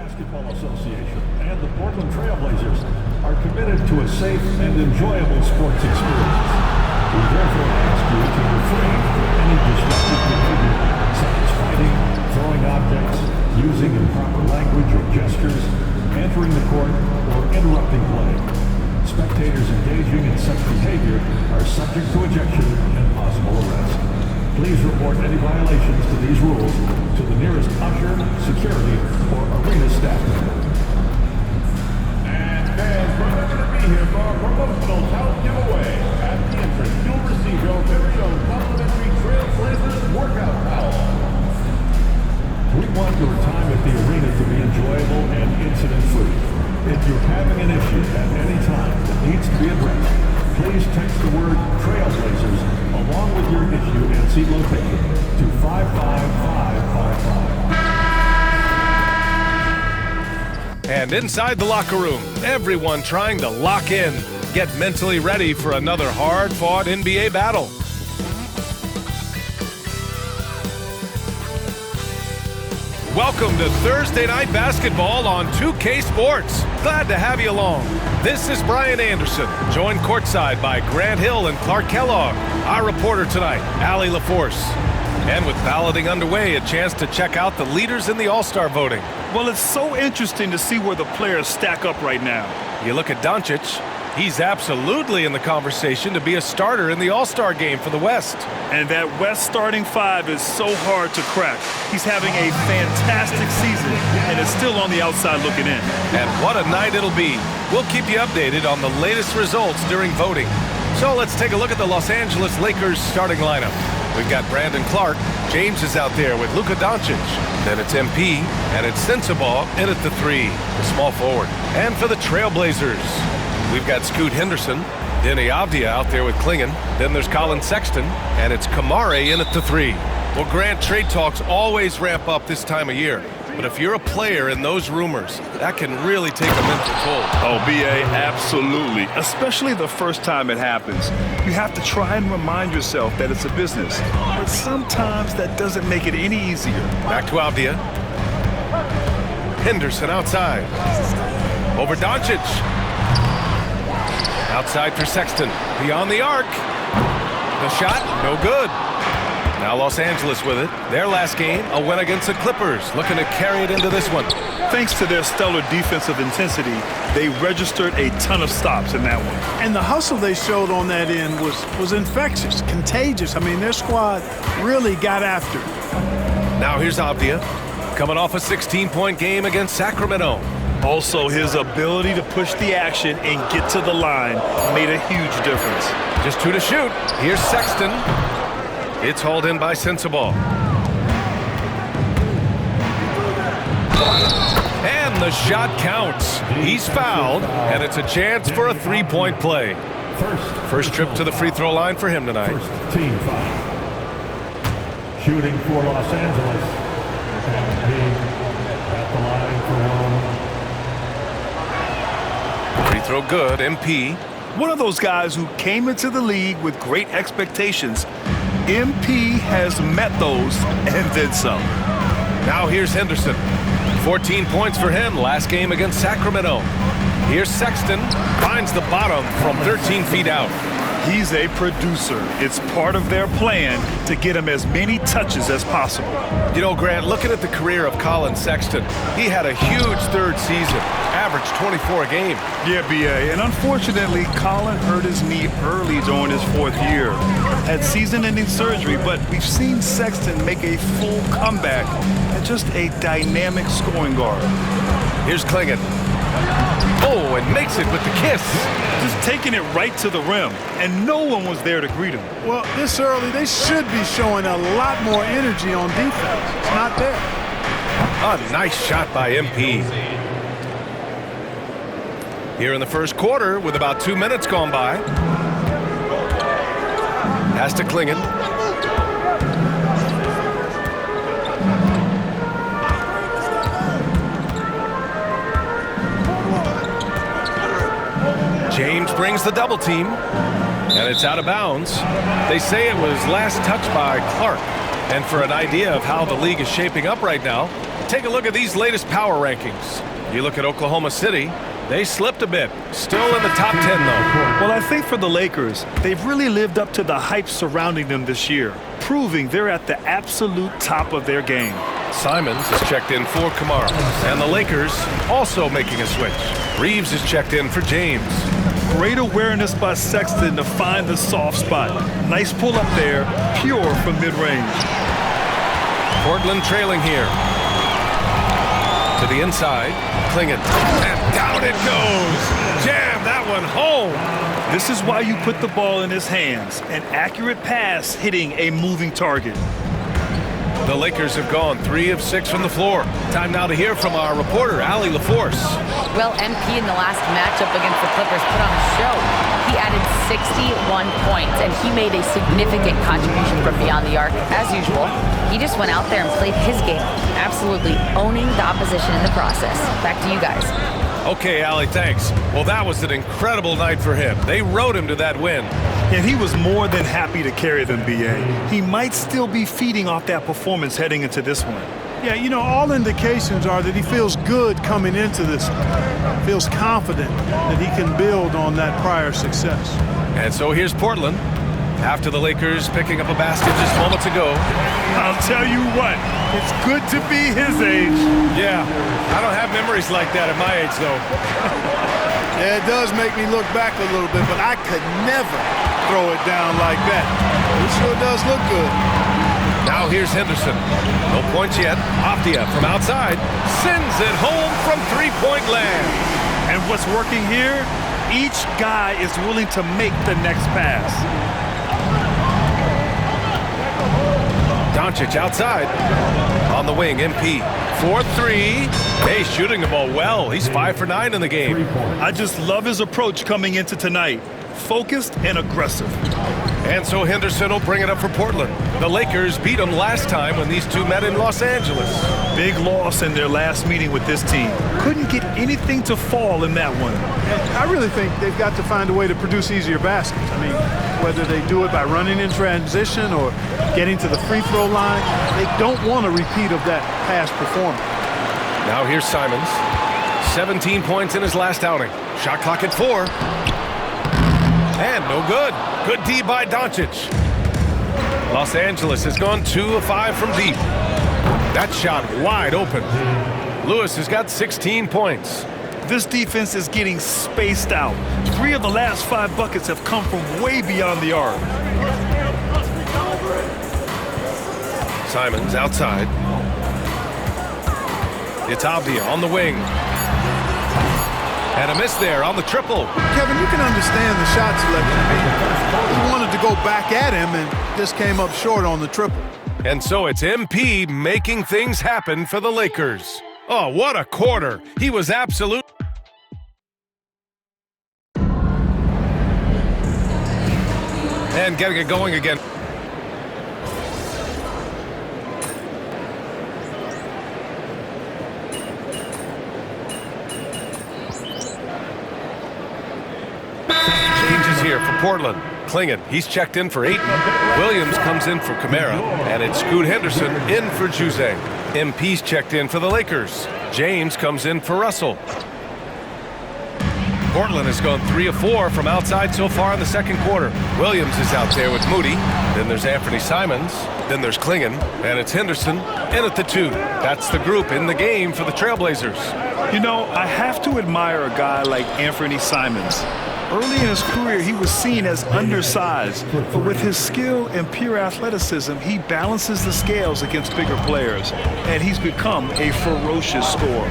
Basketball Association and the Portland Trail Blazers are committed to a safe and enjoyable sports experience. We therefore ask you to refrain from any disruptive behavior, such as fighting, throwing objects, using improper language or gestures, entering the court, or interrupting play. Spectators engaging in such behavior are subject to ejection and possible arrest. Please report any violations to these rules to the nearest usher, security, or arena staff member. And fans, remember to be here for our promotional tout giveaway. At the entrance, you'll receive your very own complimentary Trailblazers workout towel. We want your time at the arena to be enjoyable and incident-free. If you're having an issue at any time that needs to be addressed, please text the word Trailblazers along with your issue and seat location to 55555. And inside the locker room, everyone trying to lock in, get mentally ready for another hard-fought NBA battle. Welcome to Thursday Night Basketball on 2K Sports. Glad to have you along. This is Brian Anderson, joined courtside by Grant Hill and Clark Kellogg. Our reporter tonight, Allie LaForce. And with balloting underway, a chance to check out the leaders in the All-Star voting. Well, it's so interesting to see where the players stack up right now. You look at Doncic, he's absolutely in the conversation to be a starter in the All-Star game for the West. And that West starting five is so hard to crack. He's having a fantastic season and is still on the outside looking in. And what a night it'll be. We'll keep you updated on the latest results during voting. So let's take a look at the Los Angeles Lakers starting lineup. We've got Brandon Clark. James is out there with Luka Doncic. Then it's MP, and it's Sensabaugh in at the 3, the small forward. And for the Trailblazers, we've got Scoot Henderson, Denny Avdia out there with Klingon. Then there's Colin Sexton, and it's Kamare in at the 3. Well, Grant, trade talks always ramp up this time of year. But if you're a player in those rumors, that can really take a mental toll. Oh, B.A., absolutely. Especially the first time it happens. You have to try and remind yourself that it's a business. But sometimes that doesn't make it any easier. Back to Avdia. Henderson outside. Over Doncic. Outside for Sexton. Beyond the arc. The shot, no good. Now Los Angeles with it. Their last game, a win against the Clippers. Looking to carry it into this one. Thanks to their stellar defensive intensity, they registered a ton of stops in that one. And the hustle they showed on that end was infectious, contagious. I mean, their squad really got after it. Now here's Avdia, coming off a 16-point game against Sacramento. Also, his ability to push the action and get to the line made a huge difference. Just 2 to shoot. Here's Sexton. It's hauled in by Sensabaugh. And the shot counts. He's fouled, and it's a chance for a 3-point play. First trip to the free throw line for him tonight. First team foul. Shooting for Los Angeles. And at the line for one. Free throw good, MP. One of those guys who came into the league with great expectations. MP has met those and then some. Now here's Henderson. 14 points for him last game against Sacramento. Here's Sexton. Finds the bottom from 13 feet out. He's a producer. It's part of their plan to get him as many touches as possible. You know, Grant, looking at the career of Colin Sexton, he had a huge third season, averaged 24 a game. Yeah, B.A., and unfortunately, Colin hurt his knee early during his 4th year. Had season-ending surgery, but we've seen Sexton make a full comeback and just a dynamic scoring guard. Here's Klingon. Oh, and makes it with the kiss. Just taking it right to the rim, and no one was there to greet him. Well, this early, they should be showing a lot more energy on defense. It's not there. A nice shot by MP. Here in the first quarter, with about 2 minutes gone by. Pass to Klingon. James brings the double team, and it's out of bounds. They say it was last touched by Clark. And for an idea of how the league is shaping up right now, Take a look at these latest power rankings. You look at Oklahoma City, they slipped a bit. Still in the top 10, though. Well, I think for the Lakers, they've really lived up to the hype surrounding them this year, proving they're at the absolute top of their game. Simons is checked in for Kamara. And the Lakers also making a switch. Reeves is checked in for James. Great awareness by Sexton to find the soft spot. Nice pull up there, pure from mid-range. Portland trailing here. To the inside, Clingan. And down it goes. Jam that one home. This is why you put the ball in his hands. An accurate pass hitting a moving target. The Lakers have gone 3 of 6 from the floor. Time now to hear from our reporter, Allie LaForce. Well, MP in the last matchup against the Clippers put on a show. He added 61 points, and he made a significant contribution from beyond the arc, as usual. He just went out there and played his game, absolutely owning the opposition in the process. Back to you guys. Okay, Allie, thanks. Well, that was an incredible night for him. They rode him to that win. And he was more than happy to carry them, B.A. He might still be feeding off that performance heading into this one. Yeah, you know, all indications are that he feels good coming into this one. Feels confident that he can build on that prior success. And so here's Portland. After the Lakers picking up a basket just moments ago. I'll tell you what, it's good to be his age. Yeah, I don't have memories like that at my age, though. Yeah, it does make me look back a little bit, but I could never throw it down like that. It sure does look good. Now here's Henderson. No points yet. Afdia from outside sends it home from three-point land. And what's working here? Each guy is willing to make the next pass. Doncic outside. On the wing, MP. 4-3. Hey, shooting the ball well. He's 5 for 9 in the game. I just love his approach coming into tonight. Focused and aggressive. And so Henderson will bring it up for Portland. The Lakers beat them last time when these two met in Los Angeles. Big loss in their last meeting with this team. Couldn't get anything to fall in that one. I really think they've got to find a way to produce easier baskets. I mean, whether they do it by running in transition or getting to the free throw line, they don't want a repeat of that past performance. Now here's Simons. 17 points in his last outing. Shot clock at 4. And no good. Good D by Doncic. Los Angeles has gone 2 of 5 from deep. That shot wide open. Lewis has got 16 points. This defense is getting spaced out. 3 of the last 5 buckets have come from way beyond the arc. Simons outside. It's Avdia on the wing. And a miss there on the triple. Kevin, you can understand the shot selection. He wanted to go back at him and just came up short on the triple. And so it's MP making things happen for the Lakers. Oh, what a quarter. He was absolute. And getting it going again. Changes here for Portland. Clingan, he's checked in for Ayton. Williams comes in for Kamara. And it's Scoot Henderson in for Juzang. MP's checked in for the Lakers. James comes in for Russell. Portland has gone 3 of 4 from outside so far in the second quarter. Williams is out there with Moody. Then there's Anthony Simons. Then there's Clingan. And it's Henderson in at the 2. That's the group in the game for the Trailblazers. You know, I have to admire a guy like Anthony Simons. Early in his career, he was seen as undersized, but with his skill and pure athleticism, he balances the scales against bigger players, and he's become a ferocious scorer.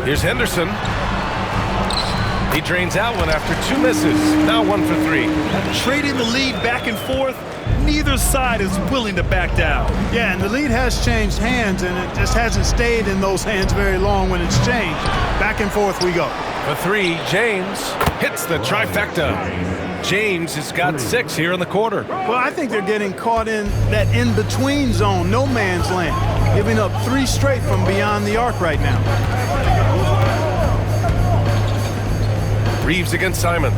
Here's Henderson. He drains out one after 2 misses. Now 1 for 3. Trading the lead back and forth, neither side is willing to back down. Yeah, and the lead has changed hands, and it just hasn't stayed in those hands very long when it's changed. Back and forth we go. For 3, James hits the trifecta. James has got 6 here in the quarter. Well, I think they're getting caught in that in-between zone, no man's land, giving up 3 straight from beyond the arc right now. Reeves against Simons.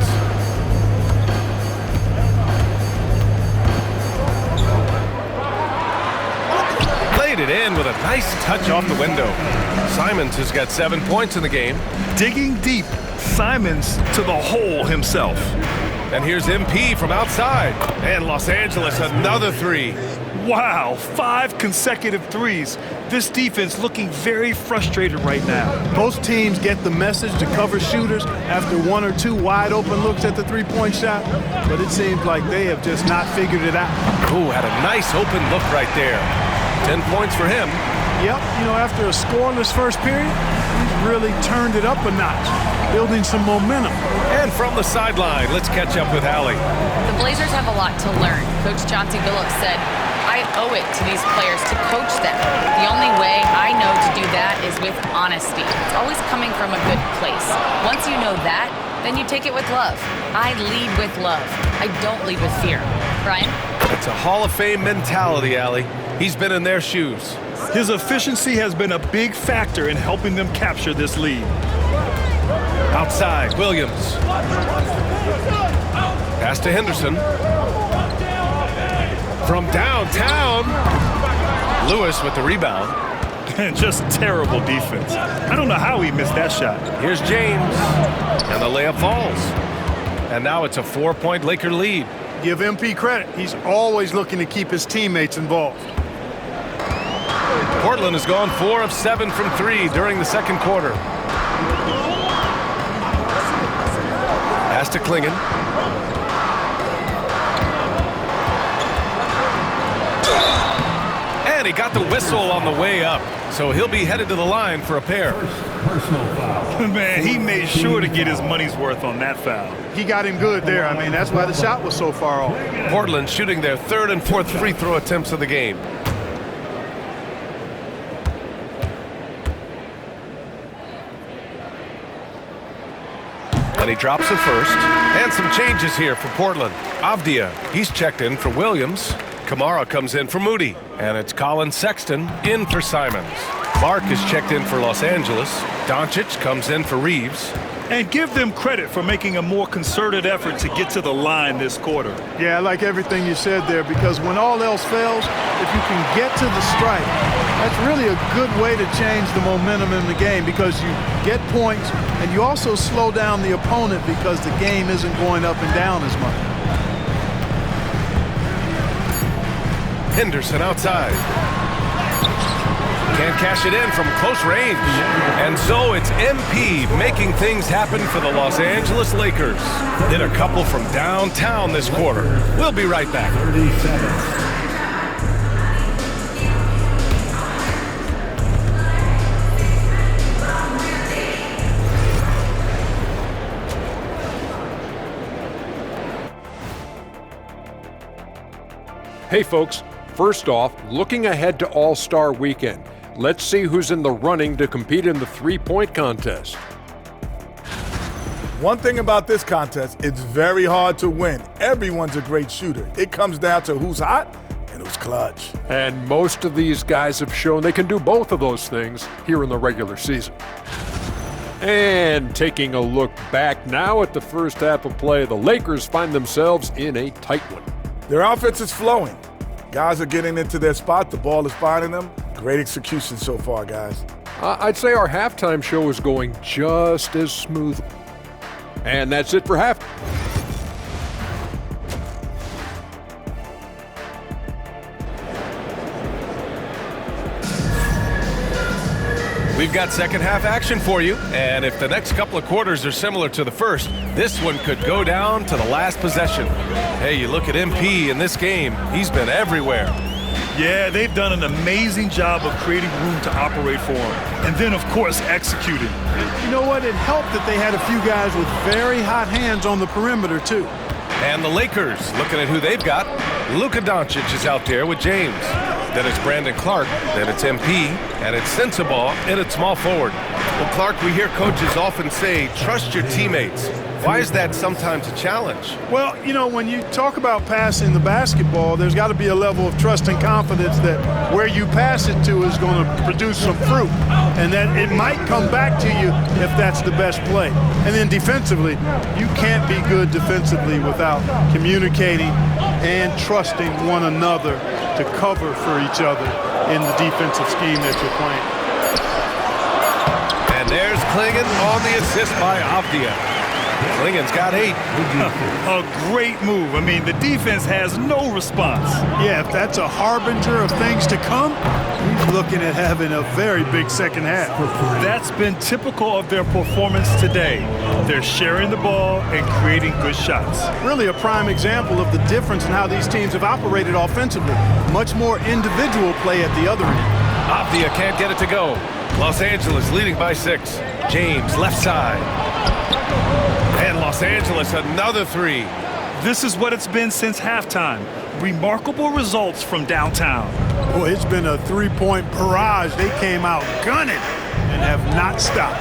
Laid a nice touch off the window. Simons has got 7 points in the game. Digging deep, Simons to the hole himself. And here's MP from outside. And Los Angeles, another three. Wow, 5 consecutive threes. This defense looking very frustrated right now. Most teams get the message to cover shooters after 1 or 2 wide open looks at the three-point shot, but it seems like they have just not figured it out. Ooh, had a nice open look right there. 10 points for him. Yep, after a scoreless first period, he's really turned it up a notch, building some momentum. And from the sideline, let's catch up with Allie. The Blazers have a lot to learn. Coach Chauncey Billups said, I owe it to these players to coach them. The only way I know to do that is with honesty. It's always coming from a good place. Once you know that, then you take it with love. I lead with love. I don't lead with fear. Brian? It's a Hall of Fame mentality, Allie. He's been in their shoes. His efficiency has been a big factor in helping them capture this lead. Outside, Williams. Pass to Henderson. From downtown, Lewis with the rebound. Just terrible defense. I don't know how he missed that shot. Here's James, and the layup falls. And now it's a 4-point Laker lead. Give MP credit. He's always looking to keep his teammates involved. Portland has gone 4 of 7 from 3 during the second quarter. Pass to Klingon. And he got the whistle on the way up, so he'll be headed to the line for a pair. Personal foul. Man, he made sure to get his money's worth on that foul. He got him good there. I mean, that's why the shot was so far off. Portland shooting their 3rd and 4th free throw attempts of the game. And he drops it first. And some changes here for Portland. Avdia, he's checked in for Williams. Kamara comes in for Moody. And it's Colin Sexton in for Simons. Mark is checked in for Los Angeles. Doncic comes in for Reeves. And give them credit for making a more concerted effort to get to the line this quarter. Yeah, I like everything you said there, because when all else fails, if you can get to the stripe, that's really a good way to change the momentum in the game, because you get points and you also slow down the opponent because the game isn't going up and down as much. Henderson outside. Can't cash it in from close range. And so it's MP making things happen for the Los Angeles Lakers. Hit a couple from downtown this quarter. We'll be right back. 30 seconds. Hey folks, first off, looking ahead to All-Star Weekend. Let's see who's in the running to compete in the three-point contest. One thing about this contest, it's very hard to win. Everyone's a great shooter. It comes down to who's hot and who's clutch. And most of these guys have shown they can do both of those things here in the regular season. And taking a look back now at the first half of play, the Lakers find themselves in a tight one. Their offense is flowing. Guys are getting into their spot. The ball is finding them. Great execution so far, guys. I'd say our halftime show is going just as smooth. And that's it for half. We've got second half action for you, and if the next couple of quarters are similar to the first, this one could go down to the last possession. Hey, you look at MP in this game, he's been everywhere. Yeah, they've done an amazing job of creating room to operate for him. And then, of course, executing. And you know what? It helped that they had a few guys with very hot hands on the perimeter, too. And the Lakers, looking at who they've got, Luka Doncic is out there with James. Then it's Brandon Clark, then it's MP, and it's Sensabaugh, and it's small forward. Well, Clark, we hear coaches often say, trust your teammates. Why is that sometimes a challenge? Well, you know, when you talk about passing the basketball, there's got to be a level of trust and confidence that where you pass it to is going to produce some fruit, and that it might come back to you if that's the best play. And then defensively, you can't be good defensively without communicating and trusting one another to cover for each other in the defensive scheme that you're playing. And there's Klingon on the assist by Avdia. Klingon's got 8. A great move. I mean, the defense has no response. Yeah, if that's a harbinger of things to come, he's looking at having a very big second half. That's been typical of their performance today. They're sharing the ball and creating good shots. Really a prime example of the difference in how these teams have operated offensively. Much more individual play at the other end. Avdia can't get it to go. Los Angeles leading by 6. James, left side. And Los Angeles, another 3. This is what it's been since halftime. Remarkable results from downtown. Boy, it's been a three-point barrage. They came out gunning and have not stopped.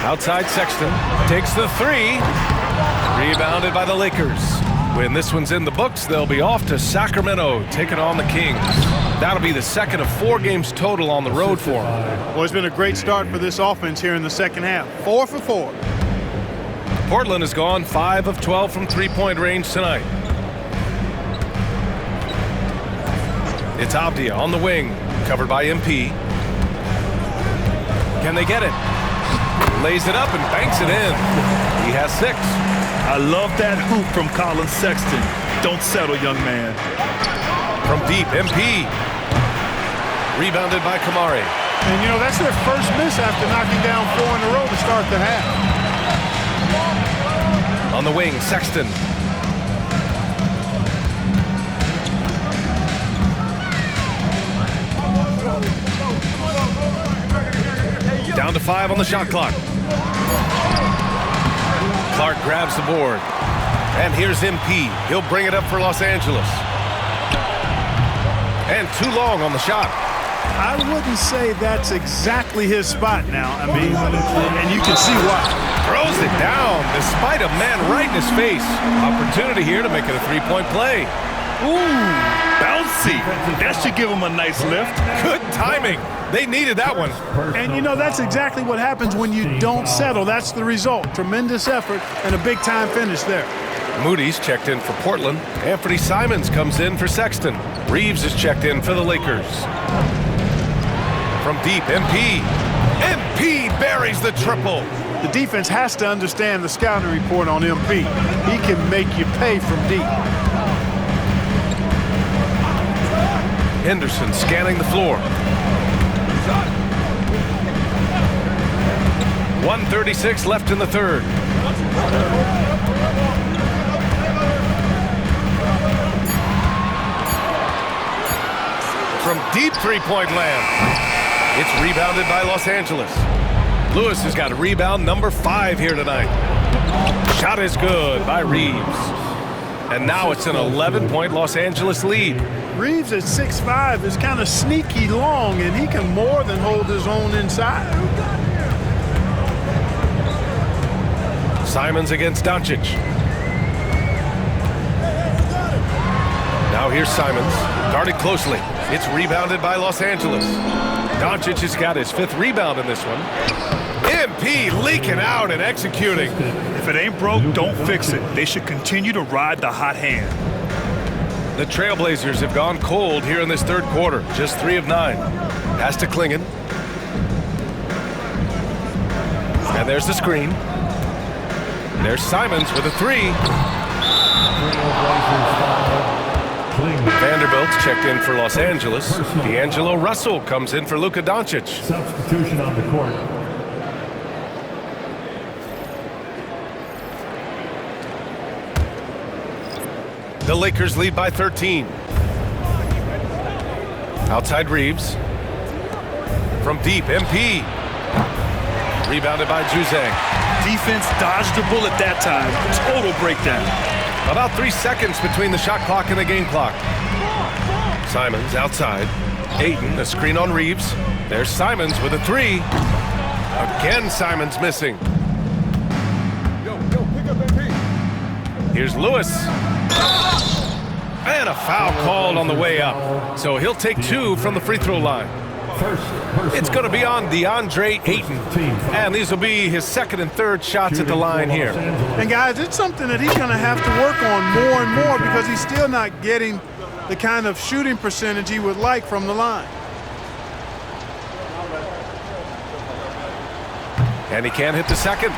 Outside Sexton takes the 3. Rebounded by the Lakers. When this one's in the books, they'll be off to Sacramento, taking on the Kings. That'll be the second of 4 games total on the road for them. Well, it's been a great start for this offense here in the second half. 4 for 4. Portland has gone 5 of 12 from three-point range tonight. It's Avdia on the wing, covered by MP. Can they get it? Lays it up and banks it in. He has 6. I love that hoop from Colin Sexton. Don't settle, young man. From deep, MP. Rebounded by Kamari. And, you know, that's their first miss after knocking down 4 in a row to start the half. On the wing, Sexton. Down to 5 on the shot clock. Clark grabs the board. And here's MP. He'll bring it up for Los Angeles. And too long on the shot. I wouldn't say that's exactly his spot now. I mean, and you can see why. Throws it down despite a man right in his face. Opportunity here to make it a 3-point play. Ooh, bouncy. That should give him a nice lift. Good timing. They needed that one. And, you know, that's exactly what happens when you don't settle. That's the result. Tremendous effort and a big-time finish there. Moody's checked in for Portland. Anthony Simons comes in for Sexton. Reeves is checked in for the Lakers. From deep, MP. MP buries the triple. The defense has to understand the scouting report on MP. He can make you pay from deep. Henderson scanning the floor. 1:36 left in the third. From deep three-point land. It's rebounded by Los Angeles. Lewis has got a rebound number 5 here tonight. Shot is good by Reeves. And now it's an 11-point Los Angeles lead. Reeves at 6'5" is kind of sneaky long, and he can more than hold his own inside. Simons against Doncic. Now here's Simons, guarded closely. It's rebounded by Los Angeles. Doncic has got his 5th rebound in this one. MP leaking out and executing. If it ain't broke, don't fix it. They should continue to ride the hot hand. The Trailblazers have gone cold here in this third quarter. Just 3 of 9. Pass to Klingon. And there's the screen. There's Simons with a 3. Vanderbilt's checked in for Los Angeles. D'Angelo Russell comes in for Luka Doncic. Substitution on the court. The Lakers lead by 13. Outside Reeves. From deep, MP. Rebounded by Juzang. Defense dodged the bullet that time. Total breakdown. About 3 seconds between the shot clock and the game clock. Simons outside. Ayton, a screen on Reeves. There's Simons with a 3. Again, Simons missing. Here's Lewis. And a foul called on the way up. So he'll take 2 from the free throw line. It's going to be on DeAndre Ayton. And these will be his second and third shots at the line here. And guys, it's something that he's going to have to work on more and more because he's still not getting the kind of shooting percentage he would like from the line. And he can't hit the second.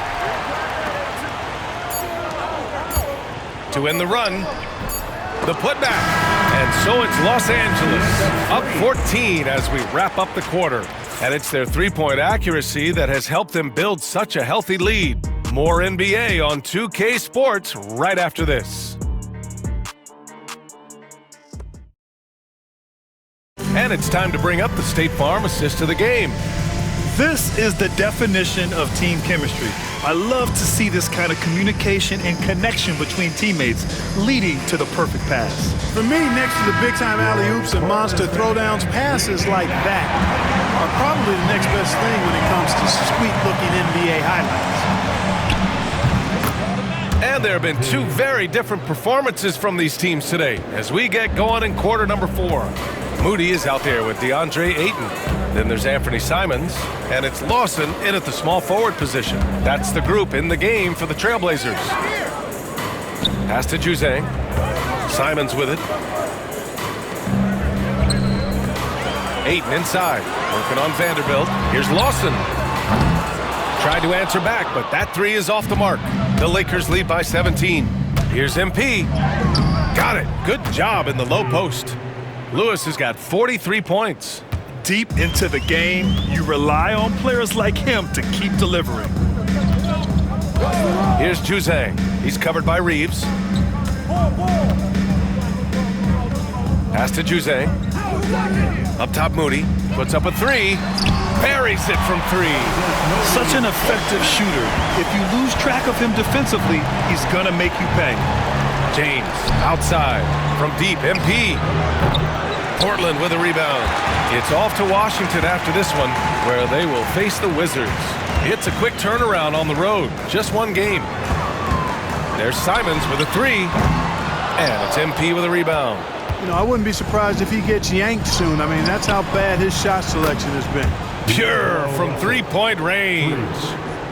To end the run, the putback. And so it's Los Angeles up 14 as we wrap up the quarter. And it's their three-point accuracy that has helped them build such a healthy lead. More NBA on 2K Sports right after this. And it's time to bring up the State Farm assist of the game. This is the definition of team chemistry. I love to see this kind of communication and connection between teammates leading to the perfect pass. For me, next to the big-time alley-oops and monster throwdowns, passes like that are probably the next best thing when it comes to sweet-looking NBA highlights. And there have been two very different performances from these teams today as we get going in quarter number 4. Moody is out there with DeAndre Ayton. Then there's Anthony Simons, and it's Lawson in at the small forward position. That's the group in the game for the Trailblazers. Pass to Juzang. Simons with it. Ayton inside, working on Vanderbilt. Here's Lawson. Tried to answer back, but that three is off the mark. The Lakers lead by 17. Here's MP. Got it. Good job in the low post. Lewis has got 43 points. Deep into the game, you rely on players like him to keep delivering. Here's Juzang. He's covered by Reeves. Pass to Juzang. Up top, Moody. Puts up a three. Buries it from 3. Such an effective shooter. If you lose track of him defensively, he's going to make you pay. James outside from deep. MP. Portland with a rebound. It's off to Washington after this one, where they will face the Wizards. It's a quick turnaround on the road. Just one game. There's Simons with a 3. And it's MP with a rebound. You know, I wouldn't be surprised if he gets yanked soon. I mean, that's how bad his shot selection has been. Pure from three-point range.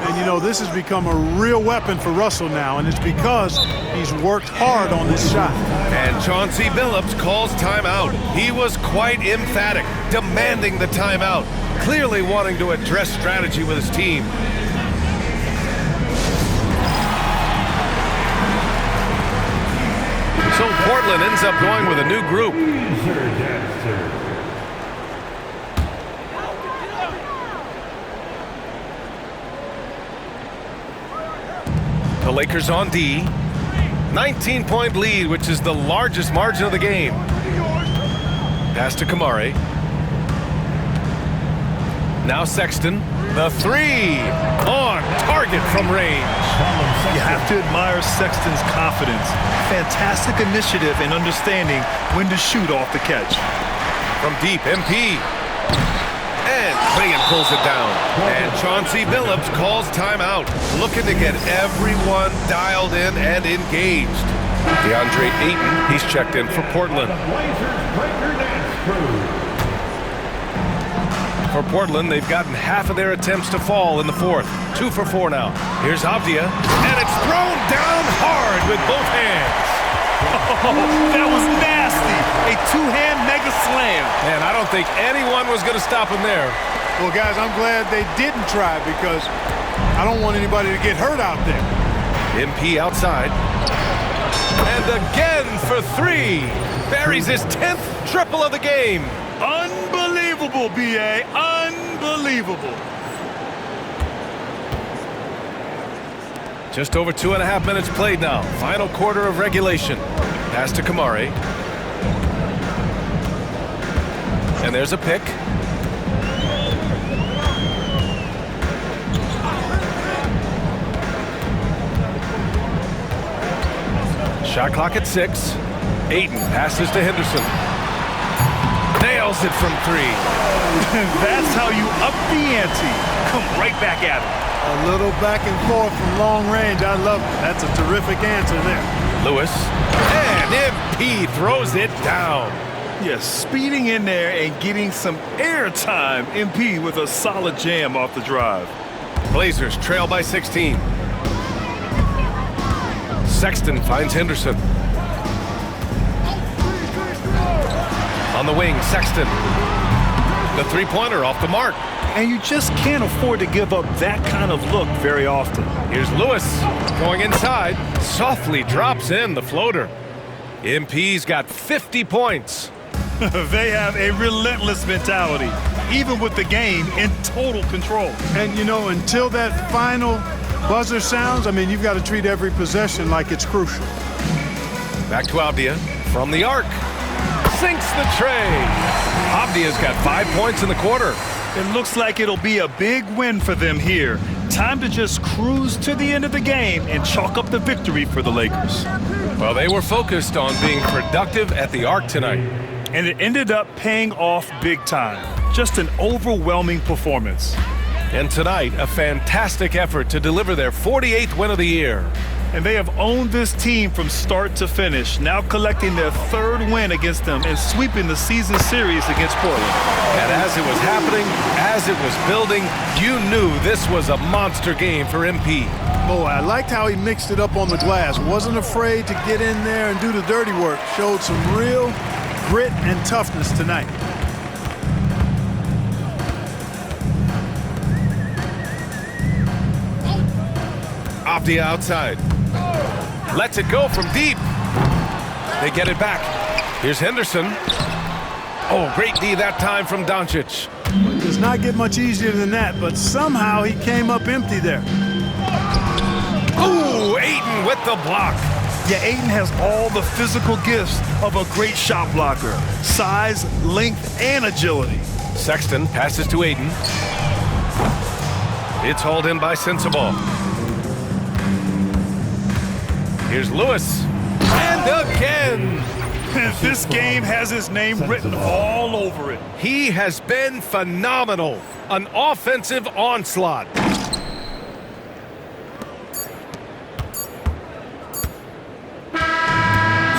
And, you know, this has become a real weapon for Russell now, and it's because he's worked hard on this shot. And Chauncey Billups calls timeout. He was quite emphatic, demanding the timeout, clearly wanting to address strategy with his team. So Portland ends up going with a new group. The Lakers on D. 19-point lead, which is the largest margin of the game. Pass to Kamari. Now Sexton. The 3 on target from range. You have to admire Sexton's confidence. Fantastic initiative and understanding when to shoot off the catch. From deep, MP. And Clayton pulls it down. And Chauncey Billups calls timeout, looking to get everyone dialed in and engaged. DeAndre Ayton, he's checked in for Portland. For Portland, they've gotten half of their attempts to fall in the fourth. 2 for 4 now. Here's Avdia, and it's thrown down hard with both hands. Oh, that was nasty. A two-hand mega slam. Man, I don't think anyone was going to stop him there. Well, guys, I'm glad they didn't try because I don't want anybody to get hurt out there. MP outside. And again for 3. Buries his 10th triple of the game. Unbelievable, B.A. Unbelievable. Just over 2.5 minutes played now. Final quarter of regulation. Pass to Kamari. And there's a pick. Shot clock at 6. Ayton passes to Henderson. Nails it from 3. That's how you up the ante. Come right back at him. A little back and forth from long range. I love it. That's a terrific answer there. Lewis. And MP throws it down. Yes, speeding in there and getting some airtime. MP with a solid jam off the drive. Blazers trail by 16. Sexton finds Henderson. On the wing, Sexton. The three-pointer off the mark. And you just can't afford to give up that kind of look very often. Here's Lewis going inside. Softly drops in the floater. MP's got 50 points. They have a relentless mentality, even with the game in total control. And, you know, until that final buzzer sounds, I mean, you've got to treat every possession like it's crucial. Back to Avdia from the arc. Sinks the tray. Avdia's got 5 points in the quarter. It looks like it'll be a big win for them here. Time to just cruise to the end of the game and chalk up the victory for the Lakers. Well, they were focused on being productive at the arc tonight. And it ended up paying off big time. Just an overwhelming performance. And tonight, a fantastic effort to deliver their 48th win of the year. And they have owned this team from start to finish, now collecting their third win against them and sweeping the season series against Portland. And as it was happening, as it was building, you knew this was a monster game for MP. Boy, I liked how he mixed it up on the glass. Wasn't afraid to get in there and do the dirty work. Showed some real grit and toughness tonight. Avdia outside. Lets it go from deep. They get it back. Here's Henderson. Oh, great D that time from Doncic. It does not get much easier than that, but somehow he came up empty there. Ooh, Ayton with the block. Yeah, Ayton has all the physical gifts of a great shot blocker. Size, length, and agility. Sexton passes to Ayton. It's hauled in by Sensabaugh. Here's Lewis. And again. This game has his name written all over it. He has been phenomenal. An offensive onslaught.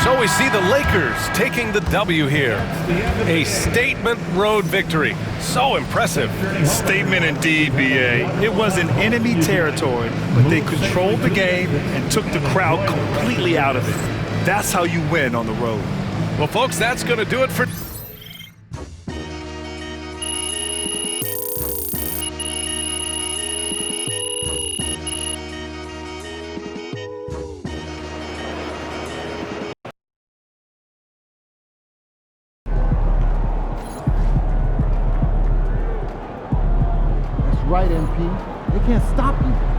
So we see the Lakers taking the W here. A statement road victory. So impressive. Statement indeed, BA. It was in enemy territory, but they controlled the game and took the crowd completely out of it. That's how you win on the road. Well, folks, that's going to do it for... Right, MP. They can't stop you.